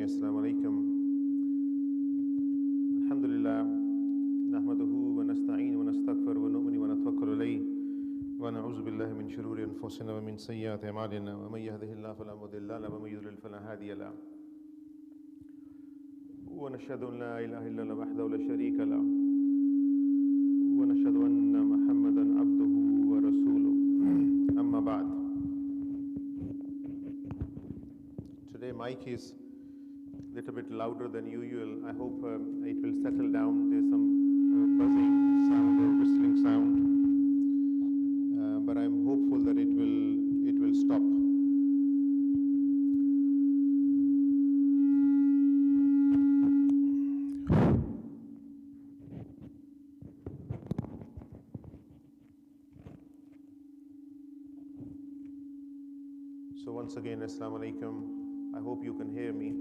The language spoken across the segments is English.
Assalamu alaikum. Alhamdulillah. Nahmaduhu wa nasta'inu wa nastaghfiru wa nu'minu wa natawakkalu alayhi wa na'udzu billahi min shururi anfusina wa min sayyiati a'malina wa man yahdihillahu fala mudilla lahu wa man yudlil fala hadiya lahu. Wa nashhadu an la ilaha illallah wahdahu la sharika lahu wa nashhadu anna Muhammadan abduhu wa rasuluhu. Amma ba'd. Today mic is a little bit louder than usual. I hope it will settle down. There's some buzzing sound or whistling sound, but I'm hopeful that it will stop. So once again, Assalamu alaikum. I hope you can hear me.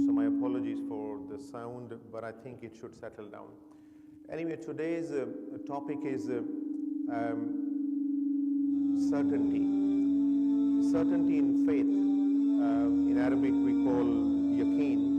So my apologies for the sound, but I think it should settle down. Anyway, today's topic is certainty. Certainty in faith. In Arabic we call Yaqeen.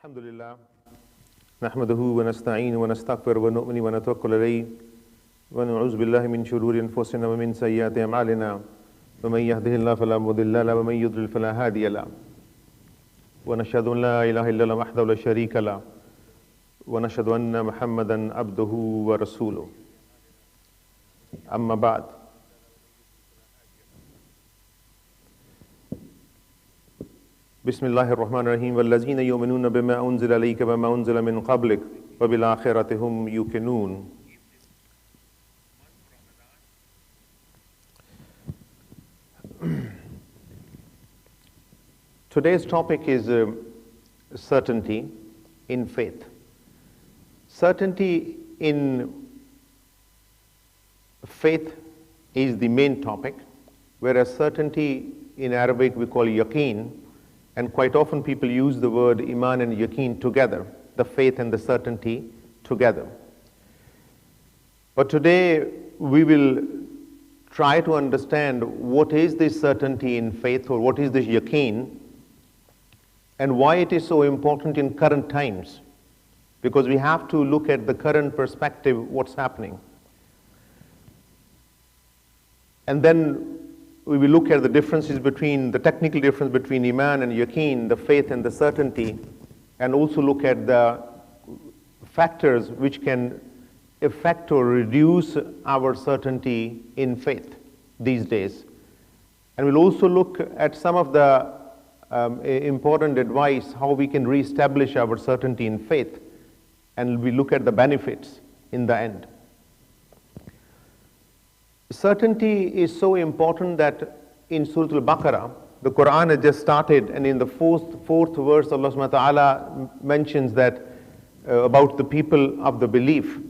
Alhamdulillah. Nahmaduhu wa nasta'inu wa nastaghfiru wa nu'minu wa natawakkalu alayhi wa na'udzu billahi min shururi anfusina wa min sayyiati a'malina wa man yahdihillahu fala mudilla lahu wa man yudlil fala hadiya lahu wa nashhadu an la ilaha illallah wahdahu la sharika lahu wa nashhadu anna Muhammadan abduhu wa rasuluhu. Amma ba'd. Bismillahir Rahmanir Rahim. Wallazina yu'minuna bima unzila ilayka wa ma unzila min qablik wa bil akhirati hum yuqinun. Today's topic is certainty in faith. Certainty in faith is the main topic, whereas certainty in Arabic we call yaqeen, and quite often people use the word iman and yaqeen together, the faith and the certainty together. But today we will try to understand what is this certainty in faith, or what is this yaqeen, and why it is so important in current times. Because we have to look at the current perspective, what's happening. And then we will look at the differences between, the technical difference between iman and yaqeen, the faith and the certainty, and also look at the factors which can affect or reduce our certainty in faith these days. And we'll also look at some of the important advice, how we can reestablish our certainty in faith, and we look at the benefits in the end. Certainty is so important that in Surah Al-Baqarah, the Quran has just started, and in the fourth verse, Allah subhanahu wa ta'ala mentions that about the people of the belief,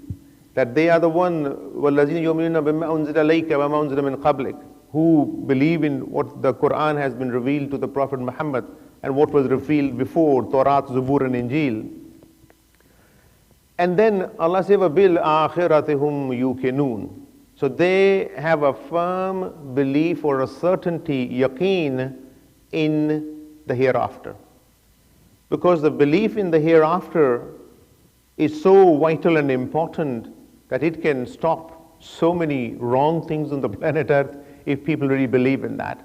that they are the one وَالَّذِينَ يُؤْمِنُونَ بِمَا أُنزِلَ إِلَيْكَ وَمَا أُنزِلَ مِنْ قَبْلِكَ, who believe in what the Quran has been revealed to the Prophet Muhammad and what was revealed before, Torah, Zubair and Injil. And then Allah says, وَبِالْآخِرَةِ هُمْ يُوقِنُونَ. So they have a firm belief or a certainty, yaqeen, in the hereafter. Because the belief in the hereafter is so vital and important that it can stop so many wrong things on the planet Earth if people really believe in that.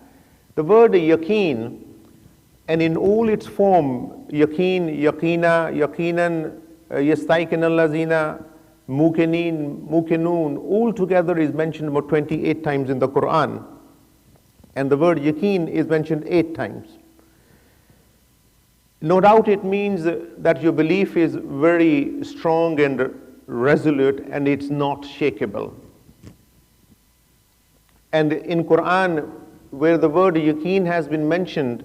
The word yaqeen, and in all its form, yaqeen, yaqina, yaqinan, yastaiqin allazina, mukinin, mukinun, all together is mentioned about 28 times in the Quran. And the word yaqeen is mentioned 8 times. No doubt it means that your belief is very strong and resolute, and it's not shakeable. And in Quran, where the word yaqeen has been mentioned,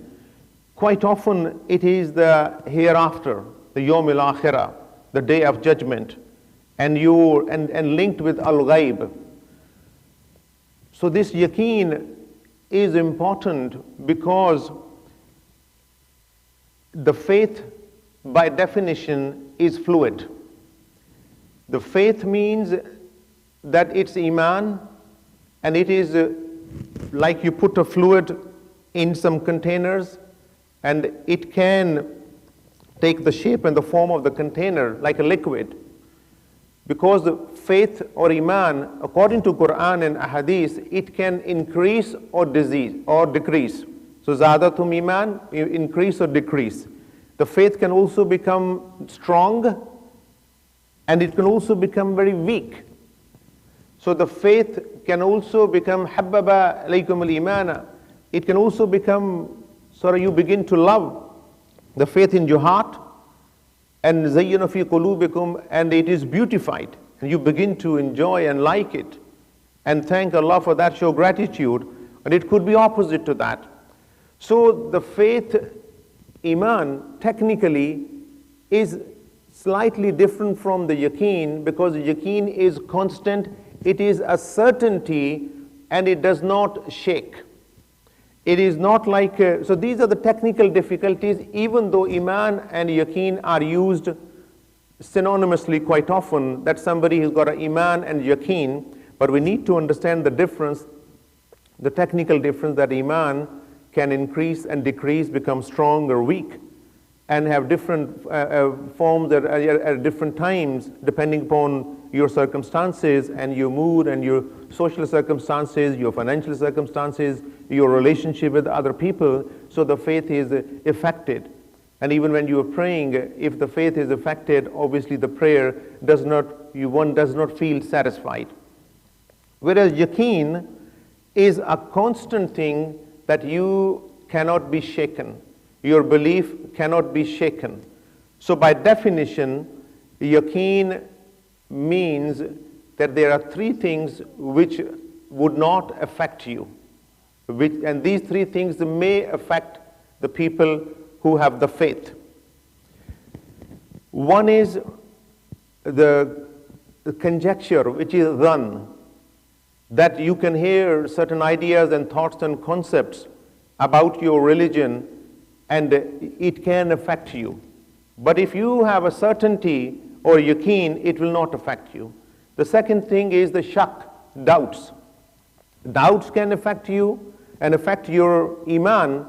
quite often it is the hereafter, the Yawm al-Akhirah, the day of judgment, and linked with al-ghaib. So this yaqeen is important because the faith, by definition, is fluid. The faith means that it's iman, and it is like you put a fluid in some containers, and it can take the shape and the form of the container like a liquid. Because the faith or iman, according to Quran and Ahadith, it can increase or decrease. So zadatum iman, increase or decrease. The faith can also become strong, and it can also become very weak. So the faith can also become habbaba alaykum al-imana. It can also become, you begin to love the faith in your heart, and zayyana fi qulubikum, and it is beautified, and you begin to enjoy and like it, and thank Allah for that, show gratitude. And it could be opposite to that. So the faith, iman, technically is slightly different from the yaqeen, because the yaqeen is constant, it is a certainty, and it does not shake. It is not like, so these are the technical difficulties, even though iman and yaqeen are used synonymously quite often, that somebody has got an iman and yaqeen, but we need to understand the difference, the technical difference, that iman can increase and decrease, become strong or weak, and have different forms at different times, depending upon your circumstances and your mood and your social circumstances, your financial circumstances, your relationship with other people. So the faith is affected. And even when you are praying, if the faith is affected, obviously the prayer one does not feel satisfied. Whereas yaqeen is a constant thing that you cannot be shaken. Your belief cannot be shaken. So by definition, yaqeen means that there are 3 things which would not affect you. And these 3 things may affect the people who have the faith. One is the conjecture, which is dhann, that you can hear certain ideas and thoughts and concepts about your religion, and it can affect you. But if you have a certainty or yaqeen, it will not affect you. The second thing is the shak, doubts. Doubts can affect you and affect your iman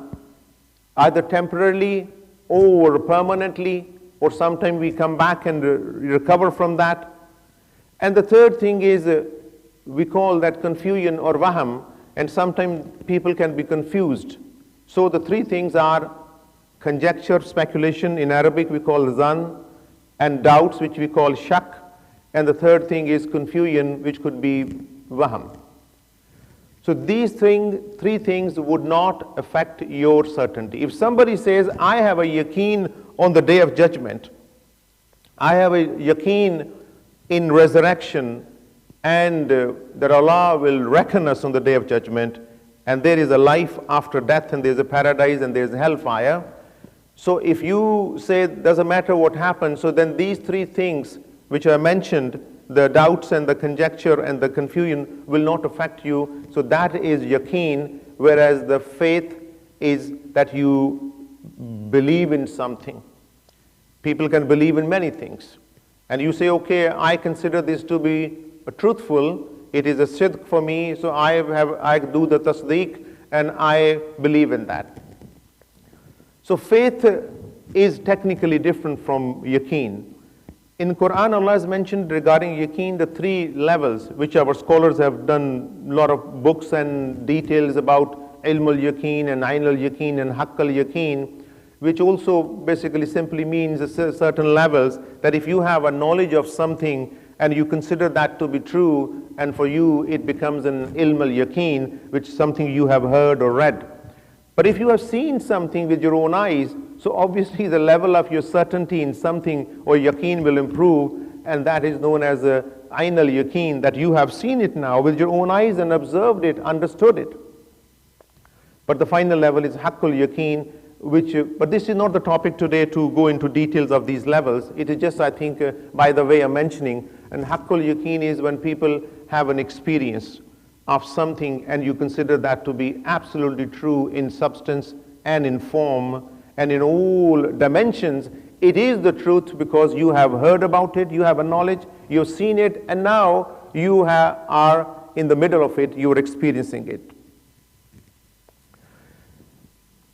either temporarily or permanently, or sometime we come back and recover from that. And the third thing is, we call that confusion or waham, and sometimes people can be confused. So the three things are conjecture, speculation, in Arabic we call zan, and doubts, which we call shak, and the third thing is confusion, which could be waham. So these three things would not affect your certainty. If somebody says, I have a yaqeen on the day of judgment, I have a yaqeen in resurrection, and that Allah will reckon us on the day of judgment, and there is a life after death, and there is a paradise, and there is a hellfire. So if you say, doesn't matter what happens, so then these three things which I mentioned, the doubts and the conjecture and the confusion, will not affect you. So that is yaqeen, whereas the faith is that you believe in something. People can believe in many things. And you say, okay, I consider this to be truthful, it is a sidq for me, so I do the tasdeeq and I believe in that. So faith is technically different from yaqeen. In Quran, Allah has mentioned regarding yaqeen the three levels, which our scholars have done a lot of books and details about ilm al-yaqeen and ayn al-yaqeen and haqq al-yaqeen, which also basically simply means certain levels, that if you have a knowledge of something and you consider that to be true, and for you it becomes an ilm al-yaqeen, which is something you have heard or read. But if you have seen something with your own eyes, so obviously the level of your certainty in something or yaqeen will improve, and that is known as a ayn al-yaqeen, that you have seen it now with your own eyes and observed it, understood it. But the final level is haqq al-yaqeen, but this is not the topic today to go into details of these levels. It is just, I think, by the way I'm mentioning, and haqq al-yaqeen is when people have an experience of something and you consider that to be absolutely true in substance and in form and in all dimensions. It is the truth because you have heard about it, you have a knowledge, you've seen it, and now you are in the middle of it, you are experiencing it.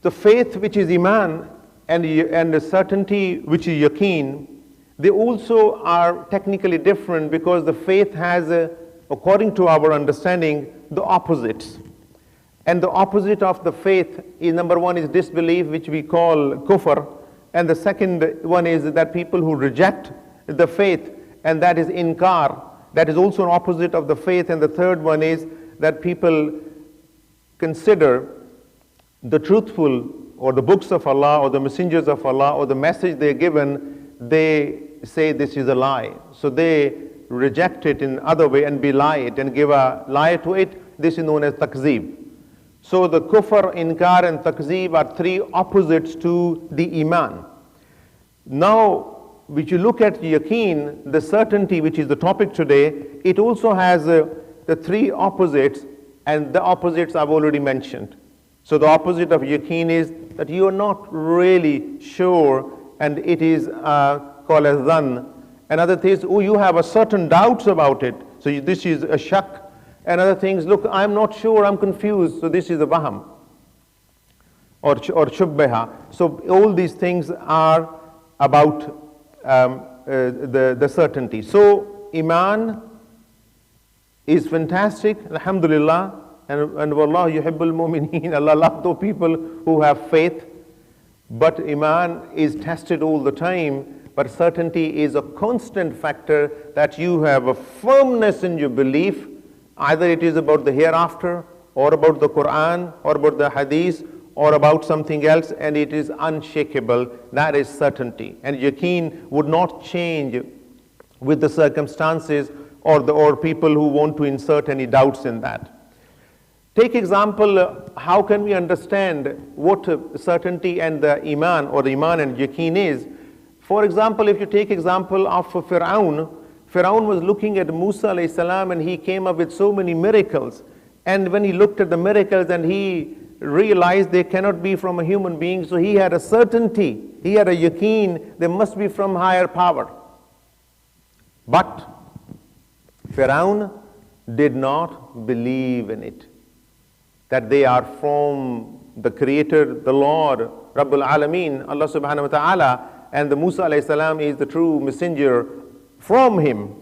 The faith, which is iman, and the certainty, which is yaqeen, they also are technically different, because the faith has, according to our understanding, the opposites. And the opposite of the faith is, number one is disbelief, which we call kufr, and the second one is that people who reject the faith, and that is inkar, that is also an opposite of the faith. And the third one is that people consider the truthful, or the books of Allah, or the messengers of Allah, or the message they're given, they say this is a lie. So they reject it in other way and belie it and give a lie to it. This is known as takzeeb. So the kufr, inkar and takzeeb are three opposites to the iman. Now, if you look at yaqeen, the certainty, which is the topic today, it also has the three opposites, and the opposites I've already mentioned. So the opposite of yaqeen is that you are not really sure, and it is called as dhan. Another thing is, oh, you have a certain doubts about it, so this is a shak. And other things, look, I'm not sure, I'm confused, so this is a waham or shubbeha. So all these things are about the certainty. So iman is fantastic, alhamdulillah, and wallahu yuhibbul mu'mineen, Allah loves those people who have faith. But iman is tested all the time, but certainty is a constant factor, that you have a firmness in your belief. Either it is about the hereafter, or about the Quran, or about the hadith, or about something else, and it is unshakable. That is certainty. And yaqeen would not change with the circumstances or people who want to insert any doubts in that. Take example, how can we understand what certainty and the iman, or the iman and yaqeen is? For example, if you take example of Fir'aun, Fir'aun was looking at Musa alayhi salam, and he came up with so many miracles. And when he looked at the miracles and he realized they cannot be from a human being, so he had a certainty, he had a yaqeen, they must be from higher power. But Fir'aun did not believe in it, that they are from the Creator, the Lord, Rabbul Alameen, Allah subhanahu wa ta'ala, and the Musa alayhi salam is the true messenger from him.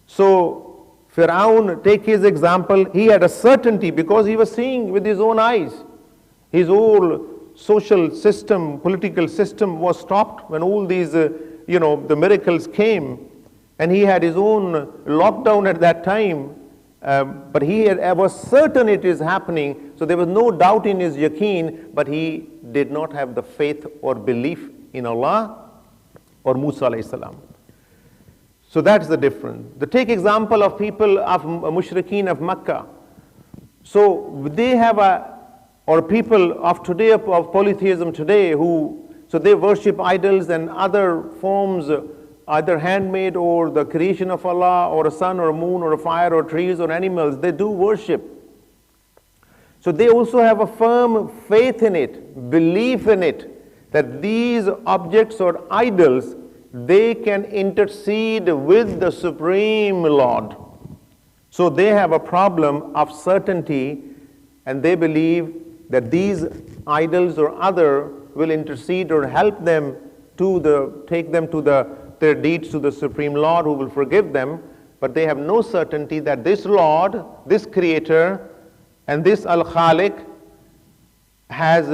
So Fir'aun, take his example, he had a certainty because he was seeing with his own eyes. His whole social system, political system was stopped when all these, the miracles came. And he had his own lockdown at that time. But he was certain it is happening. So there was no doubt in his yaqeen, but he did not have the faith or belief in Allah or Musa alayhi salam. So that's the difference. The take example of people of mushrikeen of Makkah. So they have or people of today, of polytheism today, so they worship idols and other forms, either handmade or the creation of Allah, or a sun or a moon or a fire or trees or animals. They do worship. So they also have a firm faith in it, belief in it, that these objects or idols, they can intercede with the Supreme Lord. So they have a problem of certainty, and they believe that these idols or other will intercede or help them to take them to their deeds to the Supreme Lord who will forgive them. But they have no certainty that this Lord, this Creator, and this Al-Khaliq has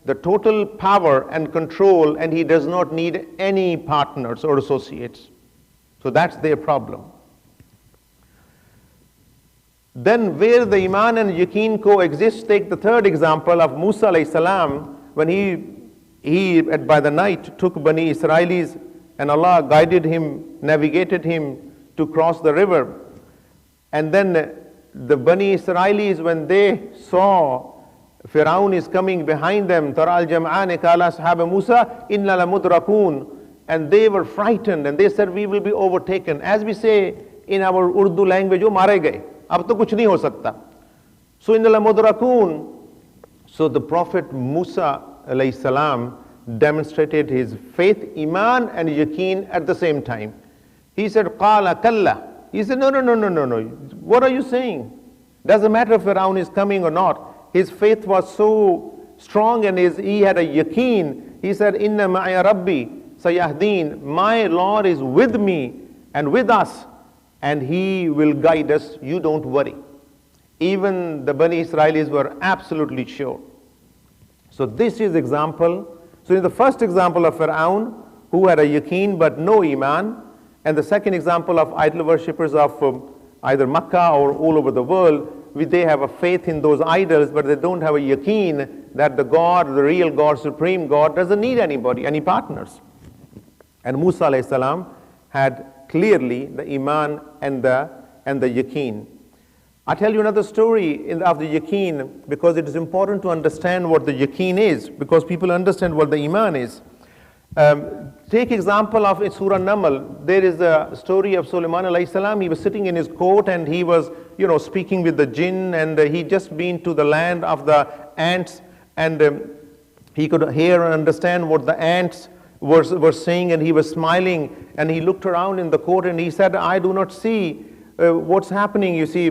the total power and control, and he does not need any partners or associates. So that's their problem. Then where the Iman and Yaqeen coexist, take the third example of Musa alayhi salam, when he by the night took Bani Israelis, and Allah guided him, navigated him to cross the river. And then the Bani Israelis, when they saw Fir'aun is coming behind them, Tara al-Jam'an qala ashab Musa inna lamudrakun, and they were frightened and they said, we will be overtaken. As we say in our Urdu language, oh mare gaye, ab to kuch nahi ho sakta. So inna lamudrakun. So the Prophet Musa alayhi salam demonstrated his faith, Iman and Yaqeen at the same time. He said, qala kalla. He said, no. What are you saying? Doesn't matter if Fir'aun is coming or not. His faith was so strong and he had a yaqeen. He said, inna ma'a rabbi sayahdeen. My Lord is with me and with us, and he will guide us. You don't worry. Even the Bani Israelis were absolutely sure. So this is example. So in the first example of Fir'aun, who had a yaqeen but no iman, and the second example of idol worshippers of either Makkah or all over the world, they have a faith in those idols, but they don't have a yaqeen that the God, the real God, supreme God, doesn't need anybody, any partners. And Musa alayhi salam had clearly the iman and the yaqeen. I'll tell you another story of the yaqeen, because it is important to understand what the yaqeen is, because people understand what the iman is. Take example of Surah Naml. There is a story of Sulaiman alayhi salam. He was sitting in his court and he was, speaking with the jinn, and he just been to the land of the ants, and he could hear and understand what the ants were saying, and he was smiling, and he looked around in the court and he said, I do not see what's happening. You see,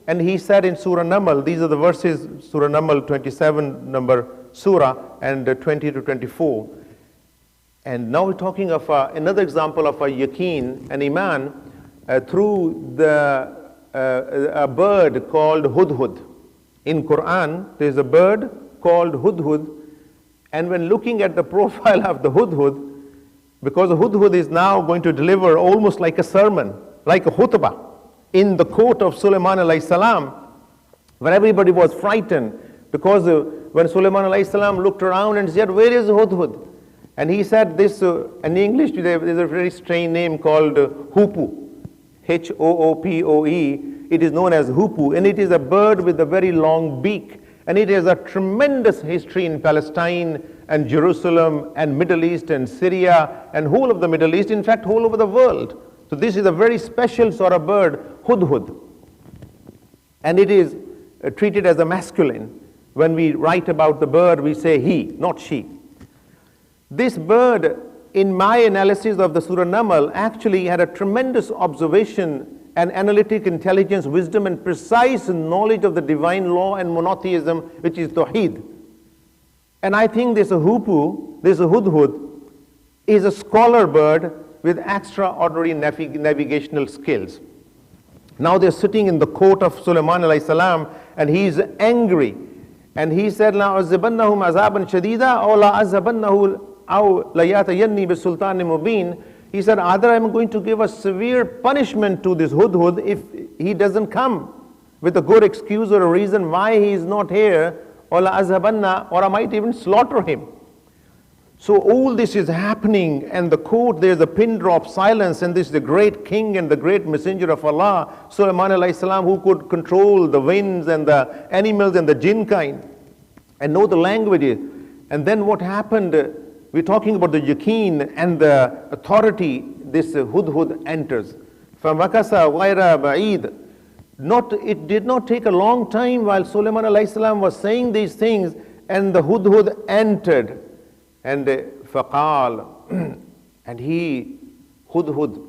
and he said in Surah Naml, these are the verses, Surah Naml 27 number Surah, and 20 to 24. And now we're talking of another example of a yaqeen, an iman, through a bird called Hudhud. In Quran, there's a bird called Hudhud, and when looking at the profile of the Hudhud, because the Hudhud is now going to deliver almost like a sermon, like a khutbah, in the court of Sulaiman alayhi salam, where everybody was frightened, because when Sulaiman alayhi salam looked around and said, where is Hudhud? And he said this, in English there's a very strange name called Hoopoe, Hoopoe. It is known as Hoopoe, and it is a bird with a very long beak, and it has a tremendous history in Palestine and Jerusalem and Middle East and Syria and whole of the Middle East, in fact whole over the world. So this is a very special sort of bird, Hudhud. And it is treated as a masculine. When we write about the bird, we say he, not she. This bird in my analysis of the Surah Namal, actually had a tremendous observation and analytic intelligence, wisdom, and precise knowledge of the divine law and monotheism, which is Tawheed. And I think this hoopoe, this hudhud, is a scholar bird with extraordinary navigational skills. Now they're sitting in the court of Sulaiman alayhi salam, and he's angry. And he said, La azabannahum azaban shadida, or la azabannahu aw la yatayanni bisultanin mubin. He said, either I'm going to give a severe punishment to this hudhud if he doesn't come with a good excuse or a reason why he is not here, or la azabanna, or I might even slaughter him. So all this is happening, and the court, there's a pin drop silence, and this is the great king and the great messenger of Allah, Sulaiman alayhi salam, who could control the winds and the animals and the jinn kind, and know the languages. And then what happened, we're talking about the Yaqeen and the authority, this hudhud enters. فَمَكَسَ غَيْرَ بَعِيدٍ. It did not take a long time while Sulaiman alayhi salam was saying these things, and the hudhud entered. And faqal, and hudhud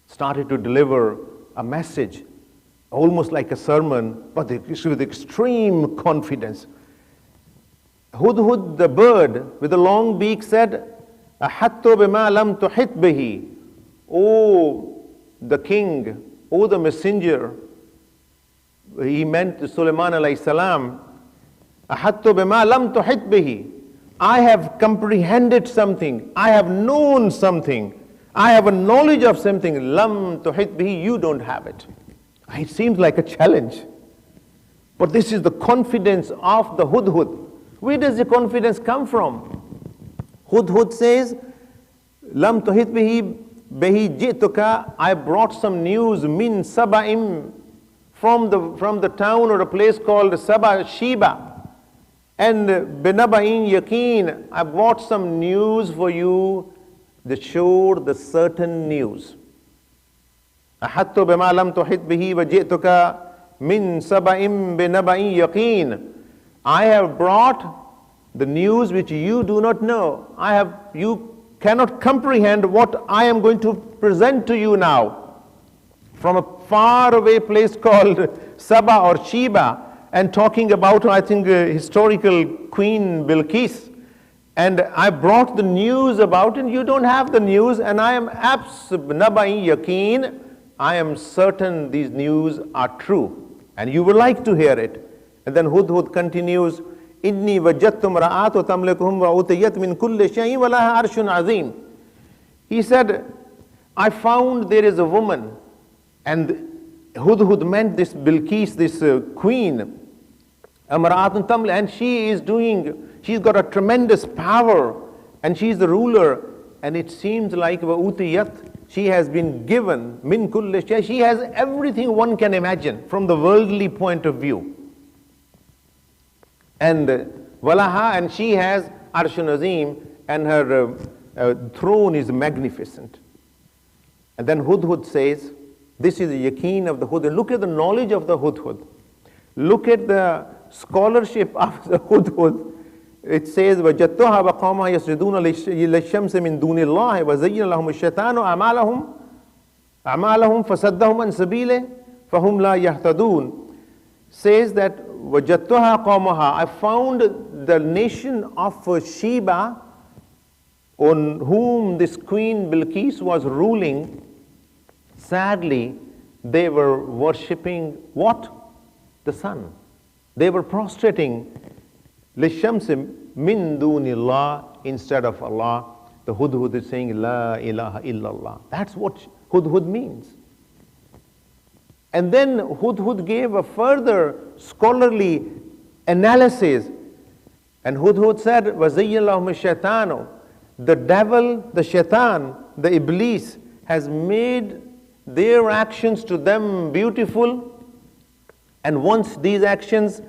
started to deliver a message, almost like a sermon, but with extreme confidence. Hudhud, the bird with the long beak, said, Ahattu bima lam tuhit bihi. O the king, O the messenger, he meant to Sulaiman alayhi salam, Ahattu bima lam tuhit bihi. I have comprehended something, I have known something, I have a knowledge of something. Lam tuhit bihi, you don't have it. It seems like a challenge. But this is the confidence of the hudhud. Where does the confidence come from? Hudhud says, Lam tuhit bihi jituka, I brought some news, min saba'im, from the town or a place called Saba, Sheba. And binaba'in yaqeen, I brought some news for you, the sure, the certain news. Ahattu bima lam tuhit bihi wa ji'tuka min saba'in binaba'in yaqeen. I have brought the news which you do not know. You cannot comprehend what I am going to present to you now. From a far away place called Saba or Sheba, and talking about, I think, historical Queen Bilqis. And I brought the news about it, and you don't have the news, and I am naba'i yaqeen, I am certain these news are true, and you would like to hear it. And then Hudhud continues, Inni wajattum ra'atu tamlikuhum wa utiyat min kulli shay'in wa laha arshun azim. He said, I found there is a woman, and Hudhud meant this Bilqis, this queen, and she's got a tremendous power, and she's the ruler, and it seems like she has been given min kulli shay, she has everything one can imagine from the worldly point of view. And walaha, and she has arshun azim, and her throne is magnificent. And then Hudhud says, this is the yaqeen of the hudhud. Look at the knowledge of the hudhud. Look at the scholarship of the hudhud. It says, وَجَدْتُهَا وَقَوْمَهَا يَسْجُدُونَ لِلشَّمْسِ مِن دُونِ اللَّهِ وَزَيَّنَ لَهُمُ الشَّيْطَانُ أَعْمَالَهُمْ فَصَدَّهُمْ عَنْ سَبِيلِهِ فَهُمْ لَا يَهْتَدُونَ. Says that وَجَدْتُهَا قَوْمَهَا, I found the nation of Sheba, on whom this queen Bilqis was ruling. Sadly, they were worshipping what? The sun. They were prostrating لِلشَّمْسِ مِن دُونِ اللَّهِ instead of Allah. The hudhud is saying La ilaha illallah. That's what hudhud means. And then hudhud gave a further scholarly analysis. And hudhud said, وَزَيَّنَ لَهُمُ الشَّيْطَانُ. The devil, the shaitan, the iblis has made their actions to them beautiful. And once these actions,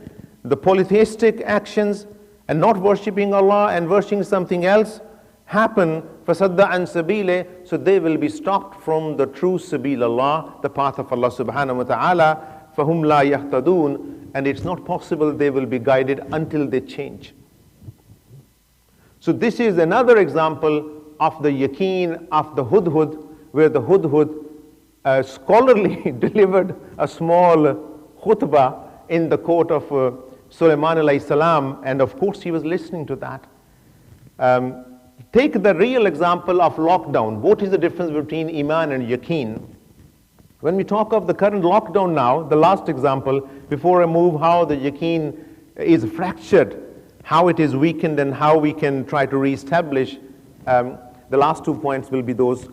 the polytheistic actions, and not worshipping Allah and worshipping something else happen, فَصَدَّ عَنْ سَبِيلِهِ, so they will be stopped from the true sabil Allah, the path of Allah subhanahu wa ta'ala, فَهُمْ لَا يَهْتَدُونَ, and it's not possible they will be guided until they change. So this is another example of the Yaqeen of the Hudhud, where the Hudhud scholarly delivered a small khutbah in the court of Sulaiman alayhi salam, and of course he was listening to that. Take the real example of lockdown. What is the difference between Iman and Yaqeen? When we talk of the current lockdown now, the last example, before I move how the Yaqeen is fractured, how it is weakened, and how we can try to reestablish, the last 2 points will be those.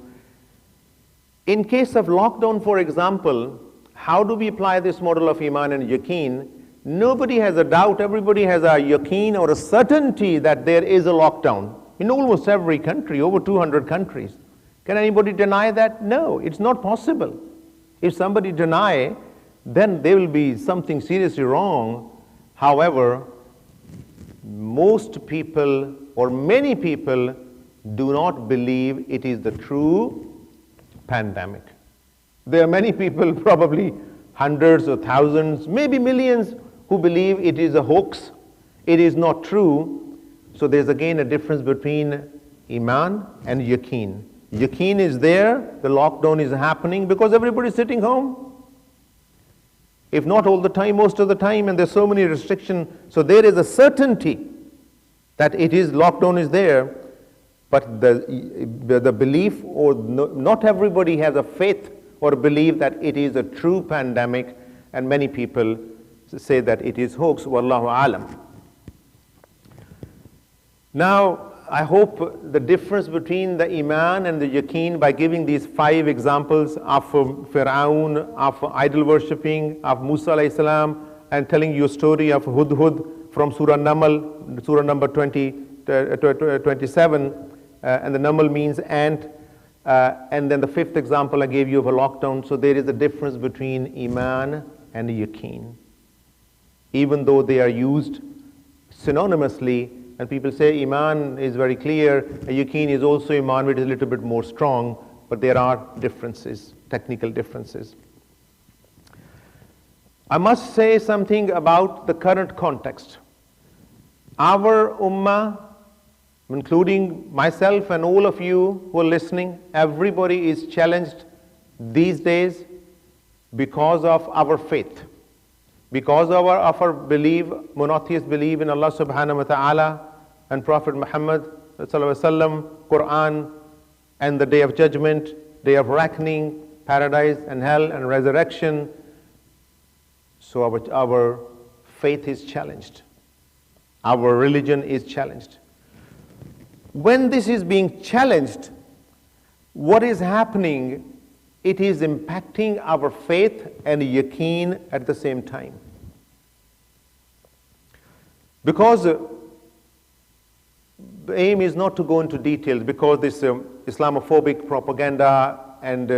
In case of lockdown, for example, how do we apply this model of Iman and Yaqeen? Nobody has a doubt, everybody has a Yaqeen or a certainty that there is a lockdown in almost every country, over 200 countries. Can anybody deny that? No, it's not possible. If somebody deny, then there will be something seriously wrong. However, most people or many people do not believe it is the true pandemic. There are many people, probably hundreds or thousands, maybe millions, who believe it is a hoax, it is not true. So there's again a difference between Iman and Yaqeen. Yaqeen is there, the lockdown is happening because everybody is sitting home. If not all the time, most of the time, and there's so many restrictions. So there is a certainty that it is, lockdown is there, but the belief, or not everybody has a faith or belief that it is a true pandemic, and many people say that it is hoax. Wallahu alam. Now, I hope the difference between the Iman and the Yaqeen, by giving these 5 examples of Fir'aun, of idol worshipping, of Musa alayhi salam, and telling you a story of Hudhud from Surah Namal, Surah number 27, and the Namal means ant, and then the 5th example I gave you of a lockdown. So there is a difference between Iman and Yaqeen. Even though they are used synonymously, and people say Iman is very clear, Yaqeen is also Iman, which is a little bit more strong, but there are differences, technical differences. I must say something about the current context. Our ummah, including myself and all of you who are listening, everybody is challenged these days because of our faith, because of our belief, monotheist belief in Allah subhanahu wa ta'ala and Prophet Muhammad sallallahu alaihi wasallam, Quran, and the day of judgment, day of reckoning, paradise and hell and resurrection. So our faith is challenged. Our religion is challenged. When this is being challenged, what is happening? It is impacting our faith and Yaqeen at the same time. Because the aim is not to go into details, because this Islamophobic propaganda and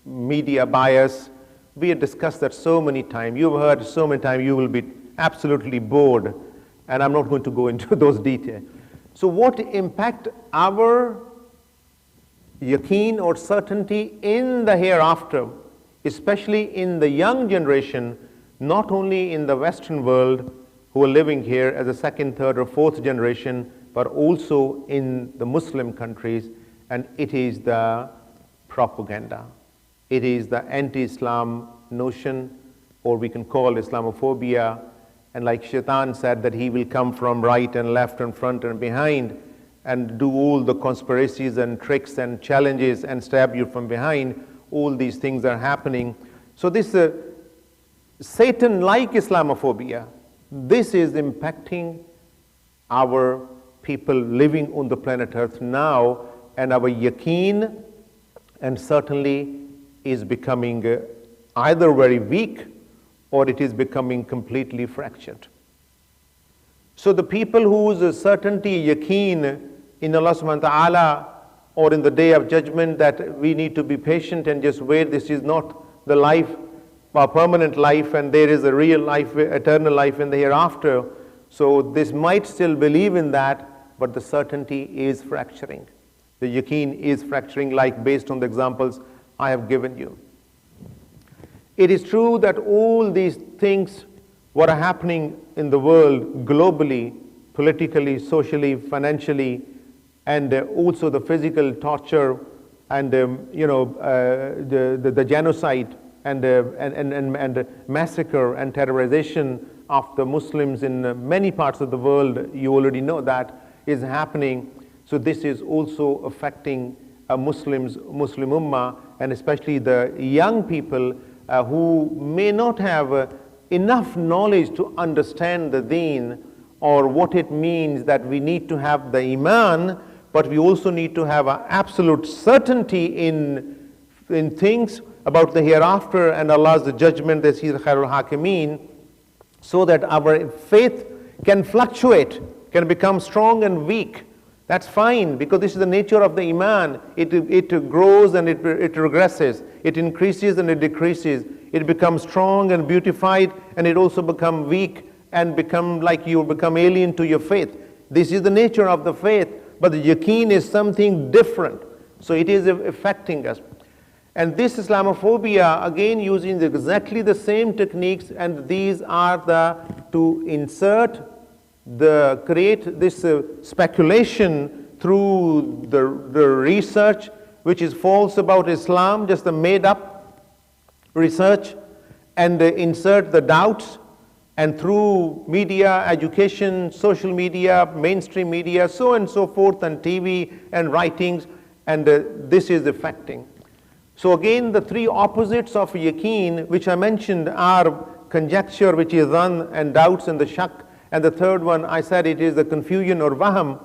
media bias, we have discussed that so many times. You've heard so many times, you will be absolutely bored, and I'm not going to go into those details. So what impact our Yaqeen or certainty in the hereafter, especially in the young generation, not only in the Western world who are living here as a 2nd, 3rd, or 4th generation, but also in the Muslim countries, and it is the propaganda. It is the anti-Islam notion, or we can call Islamophobia. And like Shaitan said that he will come from right and left and front and behind and do all the conspiracies and tricks and challenges and stab you from behind. All these things are happening. So this Satan-like Islamophobia, this is impacting our people living on the planet Earth now, and our Yaqeen, and certainly is becoming either very weak or it is becoming completely fractured. So the people whose certainty, Yaqeen in Allah subhanahu wa ta'ala, or in the day of judgment, that we need to be patient and just wait, this is not the life, our permanent life, and there is a real life, eternal life in the hereafter. So this might still believe in that, but the certainty is fracturing. The Yaqeen is fracturing, like based on the examples I have given you. It is true that all these things, what are happening in the world globally, politically, socially, financially, and also the physical torture and the genocide and massacre and terrorization of the Muslims in many parts of the world. You already know that is happening. So this is also affecting Muslim Ummah, and especially the young people who may not have enough knowledge to understand the deen or what it means that we need to have the iman, but we also need to have an absolute certainty in things about the hereafter and Allah's judgment, that He is Khairul Hakimeen, so that our faith can fluctuate, can become strong and weak. That's fine, because this is the nature of the iman. It grows and it regresses. It increases and it decreases. It becomes strong and beautified, and it also becomes weak and become like you become alien to your faith. This is the nature of the faith, but the yaqeen is something different. So it is affecting us. And this Islamophobia, again using exactly the same techniques, and these are to create this speculation through the research which is false about Islam, just a made up research, and insert the doubts, and through media, education, social media, mainstream media, so and so forth, and TV and writings, and this is affecting. So again, the three opposites of yaqeen, which I mentioned, are conjecture, which is dhann, and doubts and the shak, and the third one, I said it is the confusion or wahm.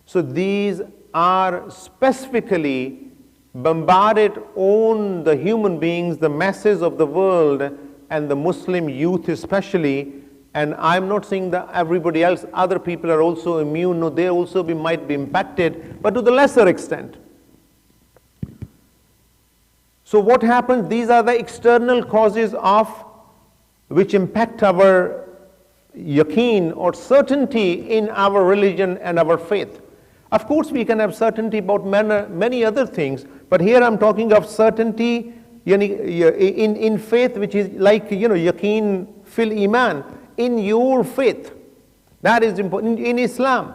So these are specifically bombarded on the human beings, the masses of the world, and the Muslim youth especially. And I'm not saying that everybody else, other people are also immune. No, they also might be impacted, but to the lesser extent. So what happens? These are the external causes of which impact our yaqeen or certainty in our religion and our faith. Of course, we can have certainty about many other things, but here I'm talking of certainty in faith, which is like yaqeen fil iman, in your faith. That is important in Islam.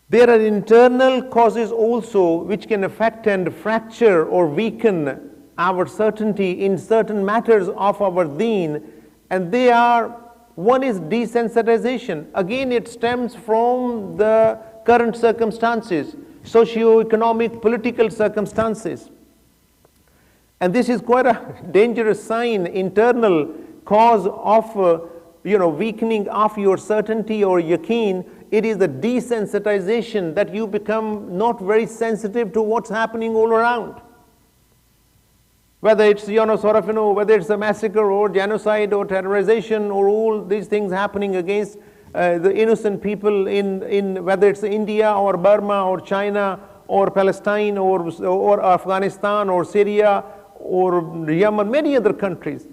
There are internal causes also which can affect and fracture or weaken our certainty in certain matters of our deen, and they are, one is desensitization. Again, it stems from the current circumstances, socio-economic, political circumstances. And this is quite a dangerous sign, internal cause of weakening of your certainty or yaqeen. It is the desensitization, that you become not very sensitive to what's happening all around. Whether it's whether it's a massacre or genocide or terrorization or all these things happening against the innocent people in whether it's India or Burma or China or Palestine or Afghanistan or Syria or Yemen, many other countries.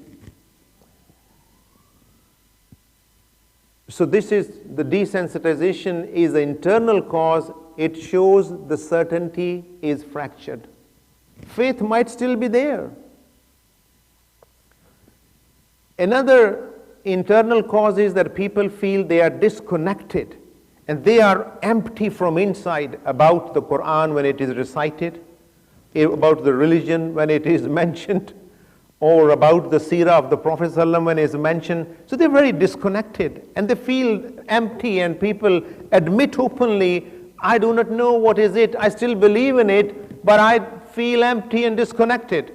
So this is the desensitization is the internal cause. It shows the certainty is fractured. Faith might still be there. Another internal cause is that people feel they are disconnected and they are empty from inside about the Quran when it is recited, about the religion when it is mentioned, or about the seerah of the Prophet ﷺ when it is mentioned. So they're very disconnected and they feel empty, and people admit openly, I do not know what is it, I still believe in it, but I feel empty and disconnected.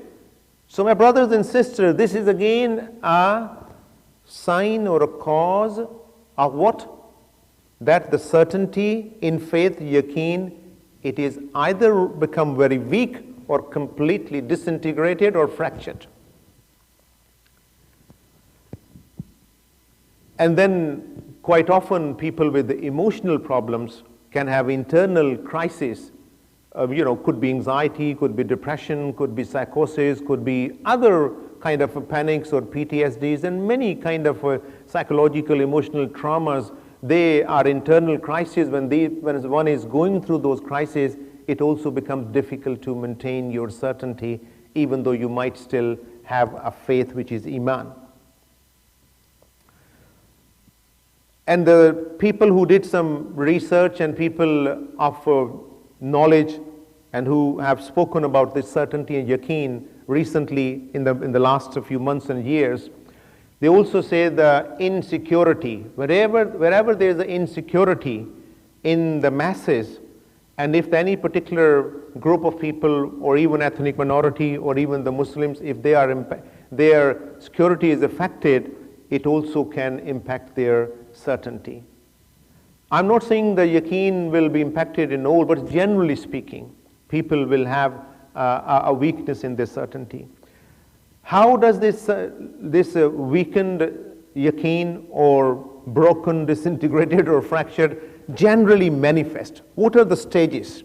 So my brothers and sisters, this is again a sign or a cause of what? That the certainty in faith, yaqeen, it is either become very weak or completely disintegrated or fractured. And then quite often people with emotional problems can have internal crises. Could be anxiety, could be depression, could be psychosis, could be other kind of panics or PTSDs, and many kind of psychological emotional traumas. They are internal crises. When one is going through those crises, it also becomes difficult to maintain your certainty, even though you might still have a faith which is iman. And the people who did some research and people of knowledge and who have spoken about this certainty and yaqeen recently in the last few months and years, they also say the insecurity, wherever there is an insecurity in the masses, and if any particular group of people or even ethnic minority or even the Muslims, if their security is affected, it also can impact their certainty. I'm not saying the yaqeen will be impacted in all, but generally speaking, people will have a weakness in their certainty. How does this weakened yaqeen or broken, disintegrated or fractured generally manifest? What are the stages?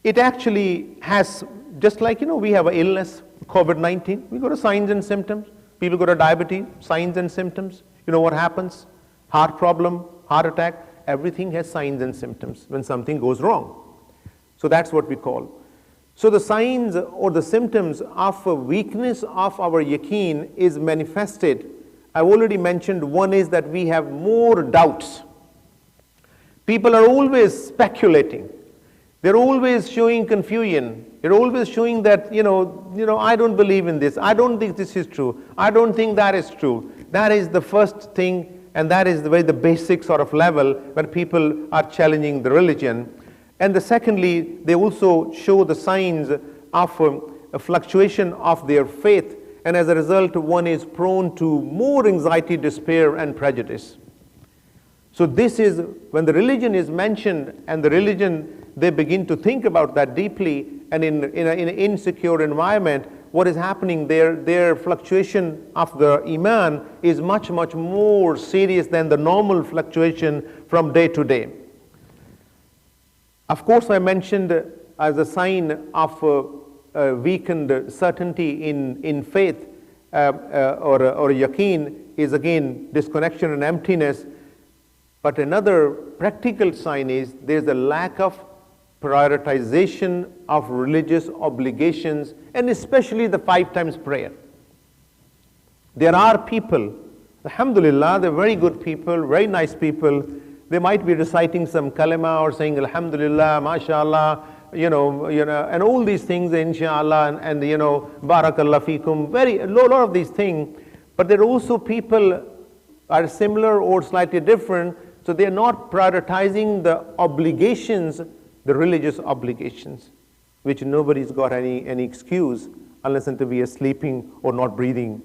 It actually has, just like we have an illness, COVID-19, we go to signs and symptoms. People go to diabetes, signs and symptoms. You know what happens? Heart problem, heart attack, everything has signs and symptoms when something goes wrong. So that's what we call. So the signs or the symptoms of a weakness of our yaqeen is manifested. I've already mentioned one is that we have more doubts. People are always speculating. They're always showing confusion. They're always showing that, I don't believe in this. I don't think this is true. I don't think that is true. That is the first thing, and that is the basic sort of level when people are challenging the religion. And secondly, they also show the signs of a fluctuation of their faith. And as a result, one is prone to more anxiety, despair, and prejudice. So this is when the religion is mentioned, and the religion, they begin to think about that deeply, and in an insecure environment, what is happening there, their fluctuation of the iman is much, much more serious than the normal fluctuation from day to day. Of course, I mentioned as a sign of weakened certainty in faith or yaqeen is again disconnection and emptiness. But another practical sign is there's a lack of prioritization of religious obligations, and especially the 5 times prayer. There are people, alhamdulillah, they're very good people, very nice people. They might be reciting some kalima or saying alhamdulillah, mashallah, and all these things, inshallah, and barakallah fikum, a lot of these things. But there are also people are similar or slightly different, so they are not prioritizing the obligations, the religious obligations, which nobody's got any excuse unless until we are sleeping or not breathing.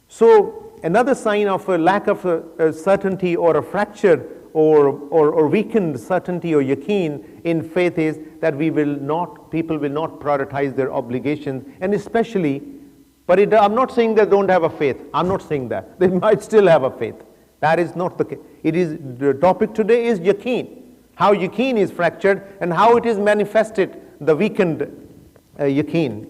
So another sign of a lack of a certainty or a fractured or weakened certainty or yaqeen in faith is that people will not prioritize their obligations, and especially, but I'm not saying they don't have a faith. I'm not saying that. They might still have a faith. That is not the case. The topic today is yaqeen. How yaqeen is fractured and how it is manifested, the weakened yaqeen.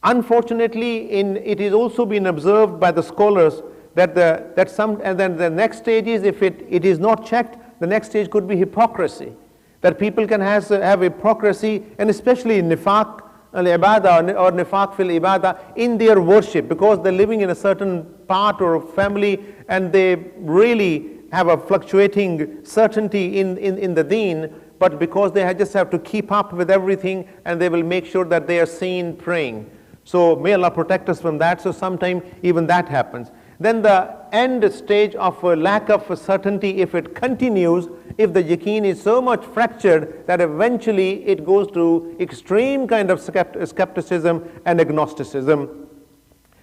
Unfortunately, it is also been observed by the scholars that the next stage is, if it is not checked, the next stage could be hypocrisy. That people can have hypocrisy, and especially nifaq al-ibadah or nifaq fil ibadah in their worship, because they're living in a certain part or family and they really have a fluctuating certainty in the deen, but because they just have to keep up with everything, and they will make sure that they are seen praying. So may Allah protect us from that. So sometimes even that happens. Then the end stage of a lack of certainty, if it continues, if the yaqeen is so much fractured that eventually it goes to extreme kind of skepticism and agnosticism.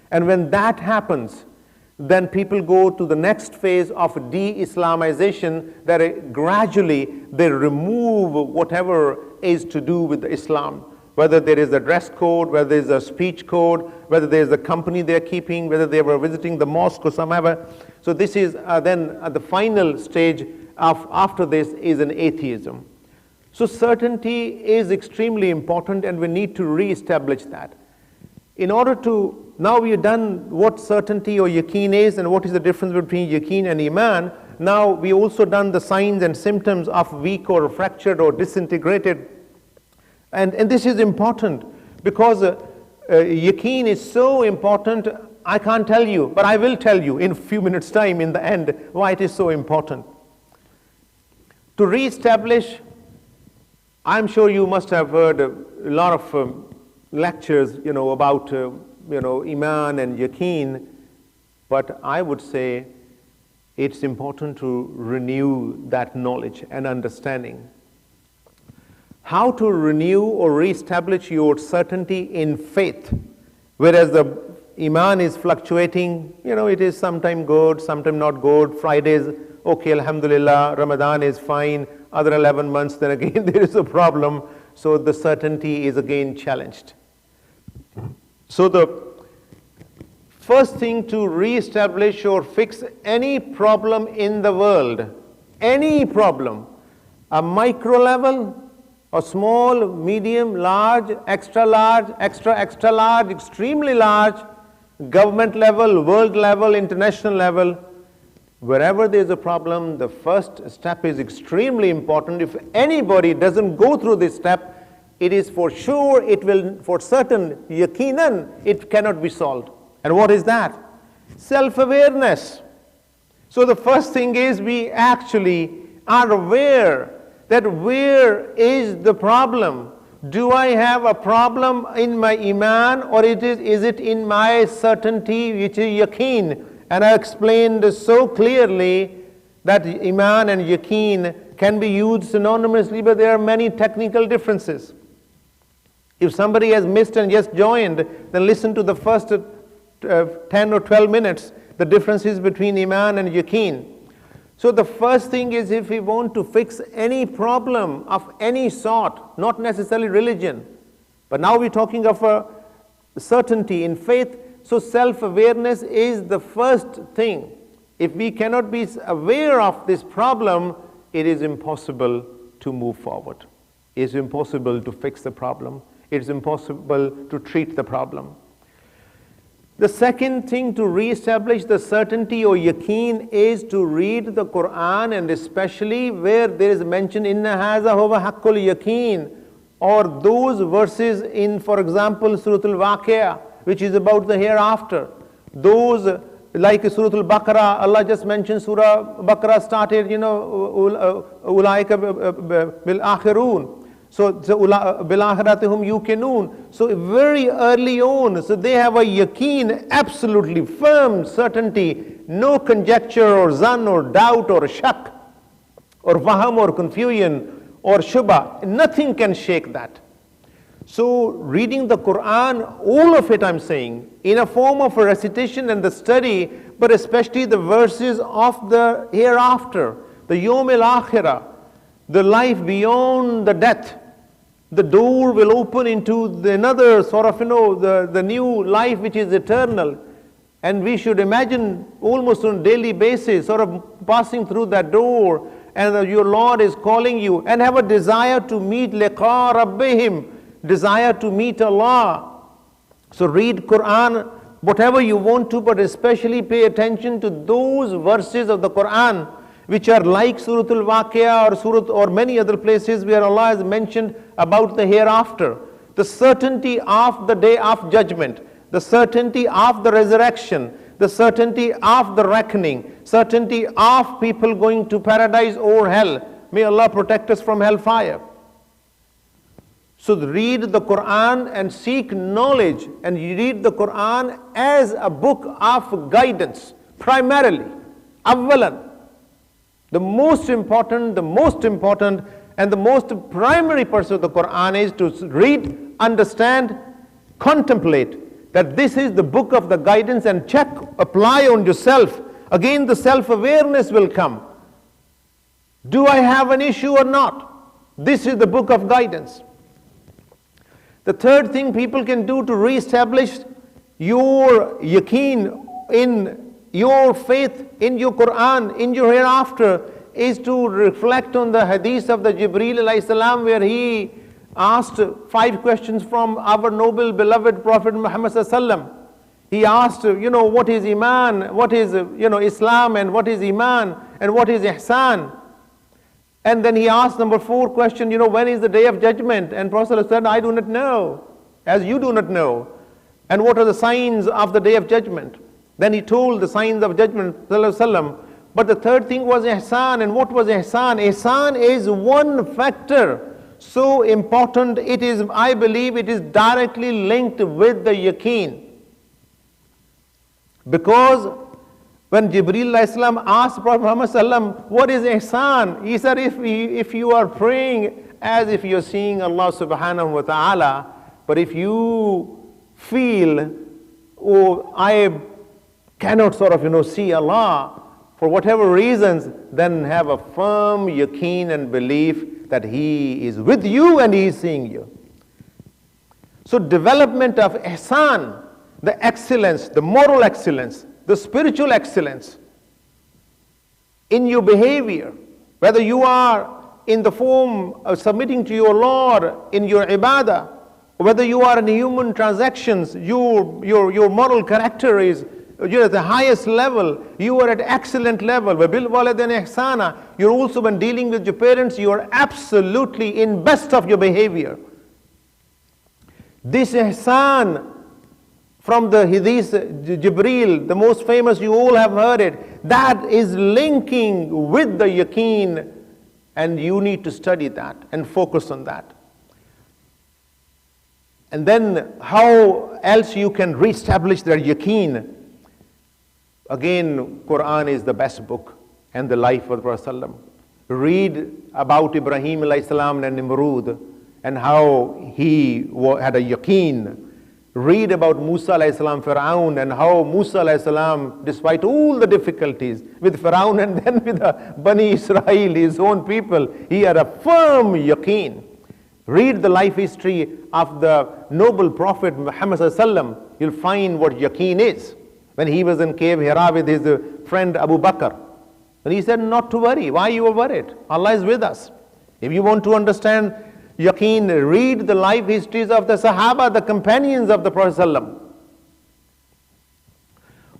And when that happens, then people go to the next phase of de-Islamization, that gradually they remove whatever is to do with Islam. Whether there is a dress code, whether there is a speech code, whether there is a company they are keeping, whether they were visiting the mosque or somehow. So this is then the final stage after this is an atheism. So certainty is extremely important, and we need to re-establish that. In order to, now we have done what certainty or yaqeen is and what is the difference between yaqeen and iman. Now we also done the signs and symptoms of weak or fractured or disintegrated. And this is important because yaqeen is so important I can't tell you, but I will tell you in a few minutes' time in the end why it is so important. To re-establish, I'm sure you must have heard a lot of lectures, about, Iman and Yaqeen, but I would say it's important to renew that knowledge and understanding. How to renew or re-establish your certainty in faith, whereas the Iman is fluctuating, it is sometime good, sometime not good. Fridays, okay, alhamdulillah, Ramadan is fine, other 11 months, then again there is a problem, so the certainty is again challenged. So the first thing to re-establish or fix any problem in the world, any problem, a micro level, a small, medium, large, extra large, extra large, extremely large, government level, world level, international level, wherever there is a problem, the first step is extremely important. If anybody doesn't go through this step, it is for sure, it will, for certain, yaqinan, it cannot be solved. And what is that? Self-awareness. So the first thing is we actually are aware that where is the problem? Do I have a problem in my Iman, or is it in my certainty, which is Yaqeen? And I explained so clearly that Iman and Yaqeen can be used synonymously, but there are many technical differences. If somebody has missed and just joined, then listen to the first 10 or 12 minutes, the differences between Iman and Yaqeen. So the first thing is, if we want to fix any problem of any sort, not necessarily religion, but now we're talking of a certainty in faith, so self-awareness is the first thing. If we cannot be aware of this problem, it is impossible to move forward. It's impossible to fix the problem. It's impossible to treat the problem. The second thing to re-establish the certainty or yaqeen is to read the Quran, and especially where there is mention inna haza huwa haqqul yaqeen, or those verses in, for example, Surah Al-Waqi'ah, which is about the hereafter. Those like Surah Al-Baqarah, Allah just mentioned Surah Baqarah started, ulaika bil akhirun. So bil akhiratihum yuqinun. So very early on, so they have a yaqeen, absolutely firm certainty, no conjecture or zan or doubt or shak or waham or confusion or shubha. Nothing can shake that. So reading the Quran, all of it I'm saying, in a form of a recitation and the study, but especially the verses of the hereafter, the Yawm al-Akhirah, the life beyond the death. The door will open into another sort of, the new life which is eternal. And we should imagine almost on a daily basis, sort of passing through that door, and your Lord is calling you, and have a desire to meet liqa rabbihim, desire to meet Allah. So read Quran, whatever you want to, but especially pay attention to those verses of the Quran which are like Surah Al-Waqi'ah or many other places where Allah has mentioned about the hereafter, the certainty of the day of judgment, the certainty of the resurrection, the certainty of the reckoning, certainty of people going to paradise or hell. May Allah protect us from hellfire. So read the Quran and seek knowledge, and you read the Quran as a book of guidance, primarily, awwalan. The most important and the most primary purpose of the Quran is to read, understand, contemplate that this is the book of the guidance, and check, apply on yourself. Again, the self-awareness will come. Do I have an issue or not? This is the book of guidance. The third thing people can do to re-establish your yaqeen in your faith, in your Quran, in your hereafter, is to reflect on the hadith of the Jibreel alayhi salam, where he asked 5 questions from our noble beloved Prophet Muhammad sallallahu. He asked, what is Iman, what is Islam, and what is Iman, and what is Ihsan. And then he asked number 4 question, when is the day of judgment? And Prophet said, I do not know, as you do not know. And what are the signs of the day of judgment? Then he told the signs of judgment, sallallahu alaihi wasallam. But the third thing was ihsan. And what was ihsan? Ihsan is one factor so important, it is, I believe, it is directly linked with the yaqeen. Because when Jibreel alayhi salam asked Prophet Muhammad sallam, what is ihsan? He said, if you are praying as if you're seeing Allah subhanahu wa ta'ala, but if you feel, oh, I cannot sort of, see Allah for whatever reasons, then have a firm yaqeen and belief that He is with you and He is seeing you. So development of ihsan, the excellence, the moral excellence, the spiritual excellence in your behavior, whether you are in the form of submitting to your Lord in your ibadah, whether you are in human transactions, your moral character is, you're at the highest level, you are at excellent level. وَبِالْوَالِدَيْنِ إِحْسَانًا. You're also, when dealing with your parents, you are absolutely in best of your behavior. This ihsan from the hadith Jibreel, the most famous, you all have heard it, that is linking with the yaqeen, and you need to study that and focus on that. And then how else you can reestablish their yaqeen? Again, Quran is the best book and the life of the Prophet. Read about Ibrahim alayhi salam and Nimrud and how he had a yaqeen. Read about Musa alayhi salam, Fir'aun, and how Musa alayhi salam, despite all the difficulties with Fir'aun and then with the Bani Israel, his own people, he had a firm yaqeen. Read the life history of the noble Prophet Muhammad sallallahu alaihi wasallam. You'll find what yaqeen is. When he was in cave Hira with his friend Abu Bakr, and he said, not to worry. Why you are worried? Allah is with us. If you want to understand yaqeen, read the life histories of the Sahaba, the companions of the Prophet ﷺ.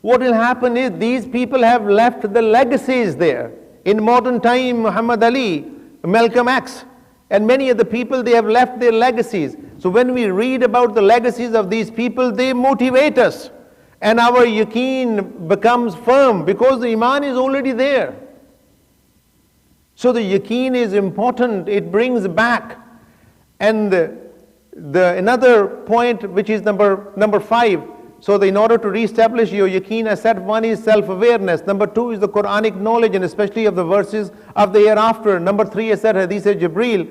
What will happen is these people have left the legacies there. In modern time, Muhammad Ali, Malcolm X, and many of the people, they have left their legacies. So when we read about the legacies of these people, they motivate us. And our yaqeen becomes firm because the iman is already there. So the yaqeen is important, it brings back. And another point, which is number 5, so in order to reestablish your yaqeen, I said one is self-awareness, number 2 is the Quranic knowledge, and especially of the verses of the hereafter. Number 3, I said hadith of Jibreel,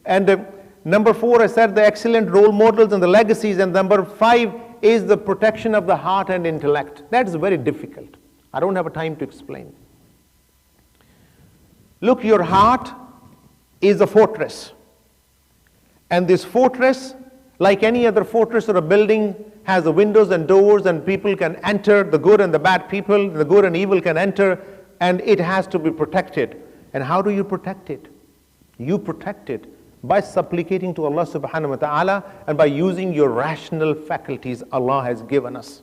and number 4, I said the excellent role models and the legacies, and number 5 is the protection of the heart and intellect. That is very difficult. I don't have a time to explain. Look, your heart is a fortress. And this fortress, like any other fortress or a building, has the windows and doors, and people can enter, the good and the bad people, the good and evil can enter, and it has to be protected. And how do you protect it? You protect it by supplicating to Allah subhanahu wa ta'ala and by using your rational faculties Allah has given us.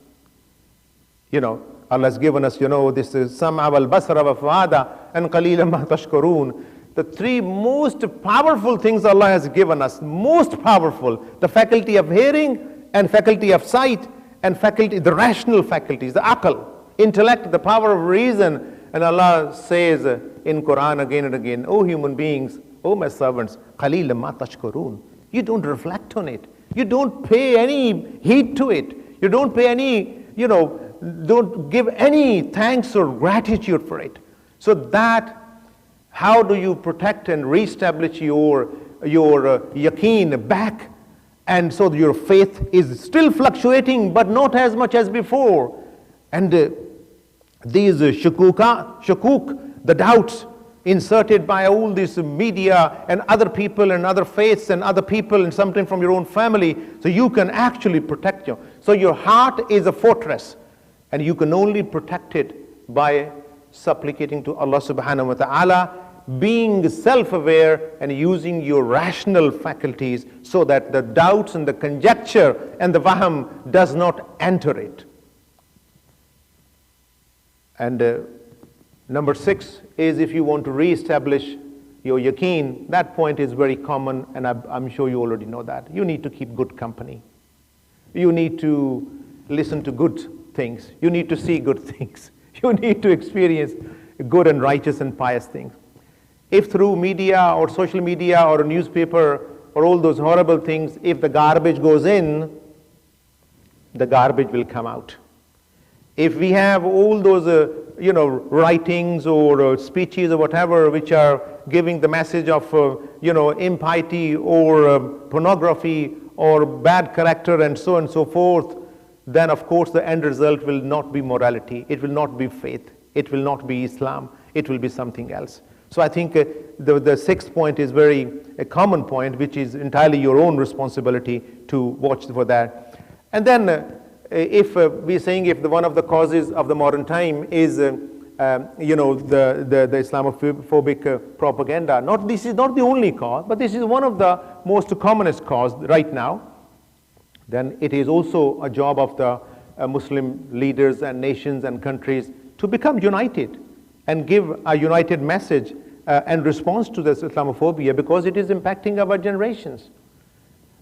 Allah has given us, this is sam'a wal basara wa fu'ada and qalilan ma tashkurun. The 3 most powerful things Allah has given us, most powerful, the faculty of hearing and faculty of sight and the rational faculties, the aql, intellect, the power of reason. And Allah says in Quran again and again, O human beings, O my servants, قَلِيلًا مَا تَشْكُرُونَ. You don't reflect on it. You don't pay any heed to it. You don't pay any, don't give any thanks or gratitude for it. So that, how do you protect and reestablish your yaqeen back? And so your faith is still fluctuating, but not as much as before. And these shukuk, the doubts, inserted by all this media and other people and other faiths and other people and something from your own family, so you can actually protect you. So your heart is a fortress, and you can only protect it by supplicating to Allah subhanahu wa ta'ala, being self-aware and using your rational faculties so that the doubts and the conjecture and the waham does not enter it. And number 6 is, if you want to re-establish your yaqeen, that point is very common, and I'm sure you already know that. You need to keep good company. You need to listen to good things. You need to see good things. You need to experience good and righteous and pious things. If through media or social media or a newspaper or all those horrible things, if the garbage goes in, the garbage will come out. If we have all those writings or speeches or whatever which are giving the message of impiety or pornography or bad character and so on and so forth, then of course the end result will not be morality, it will not be faith, it will not be Islam, it will be something else. So I think the sixth point is a common point, which is entirely your own responsibility to watch for that. And then if we're saying if one of the causes of the modern time is the Islamophobic propaganda, this is not the only cause, but this is one of the most commonest cause right now, then it is also a job of the Muslim leaders and nations and countries to become united and give a united message and response to this Islamophobia, because it is impacting our generations.